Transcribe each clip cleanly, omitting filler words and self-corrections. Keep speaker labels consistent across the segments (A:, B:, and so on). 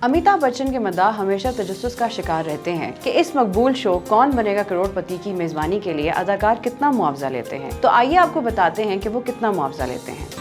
A: अमिताभ बच्चन के मद्दाह हमेशा तजस्सुस का शिकार रहते हैं कि इस मकबूल शो कौन बनेगा करोड़पति की मेजबानी के लिए अदाकार कितना मुआवजा लेते हैं। तो आइए आपको बताते हैं कि वो कितना मुआवजा लेते हैं।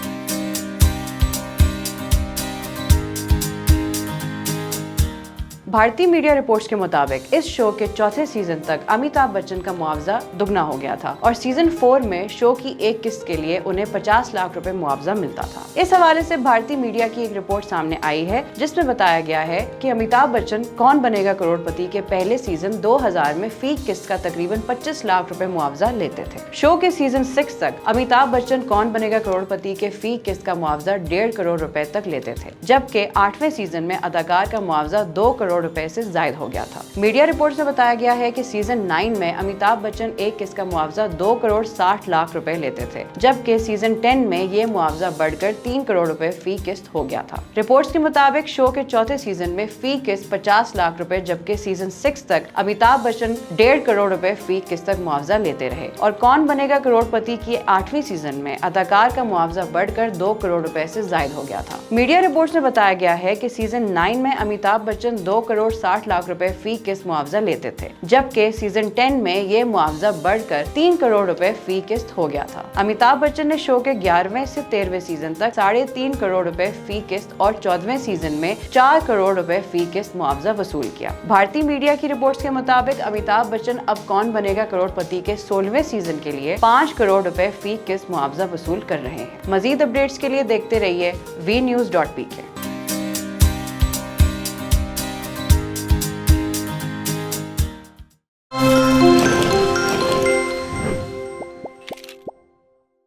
A: भारतीय मीडिया रिपोर्ट्स के मुताबिक इस शो के चौथे सीजन तक अमिताभ बच्चन का मुआवजा दुगना हो गया था और सीजन 4 में शो की एक किस्त के लिए उन्हें 50 लाख रुपए मुआवजा मिलता था। इस हवाले से भारतीय मीडिया की एक रिपोर्ट सामने आई है जिसमें बताया गया है कि अमिताभ बच्चन कौन बनेगा करोड़पति के पहले सीजन 2000 में फी किस्त का तकरीबन 25 लाख रुपए मुआवजा लेते थे। शो के सीजन 6 तक अमिताभ बच्चन कौन बनेगा करोड़पति के फी किस्त का मुआवजा 1.5 करोड़ रुपए तक लेते थे, जबकि 8वें सीजन में अदाकार का मुआवजा 2 करोड़ रुपए से जायद हो गया था। मीडिया रिपोर्ट में बताया गया है कि सीजन 9 में अमिताभ बच्चन एक किस्त का मुआवजा 2 करोड़ 60 लाख रुपए लेते थे, जबकि सीजन 10 में ये मुआवजा बढ़कर 3 करोड़ रुपए फी किस्त हो गया था। रिपोर्ट्स के मुताबिक शो के चौथे सीजन में फी किस्त 50 लाख रुपए, जबकि सीजन 6 तक अमिताभ बच्चन 1.5 करोड़ रुपए फी किस्त तक मुआवजा लेते रहे और कौन बनेगा करोड़पति की 8वीं सीजन में अदाकार का मुआवजा बढ़कर 2 करोड़ रुपए से जायद हो गया था। मीडिया रिपोर्ट्स में बताया गया है कि सीजन 9 में अमिताभ बच्चन 2 करोड़ 60 लाख रुपए फी किस्त मुआवजा लेते थे, जबकि सीजन 10 में ये मुआवजा बढ़कर 3 करोड़ रुपए फी किस्त हो गया था। अमिताभ बच्चन ने शो के 11वें से 13वें सीजन तक 3.5 करोड़ रुपए फी किस्त और 14वें सीजन में 4 करोड़ रुपए फी किस्त मुआवजा वसूल किया। भारतीय मीडिया की रिपोर्ट्स के मुताबिक अमिताभ बच्चन अब कौन बनेगा करोड़पति के 16वें सीजन के लिए 5 करोड़ रुपए फी किस्त मुआवजा वसूल कर रहे हैं। मजीद अपडेट्स के लिए देखते रहिए vnews.pk।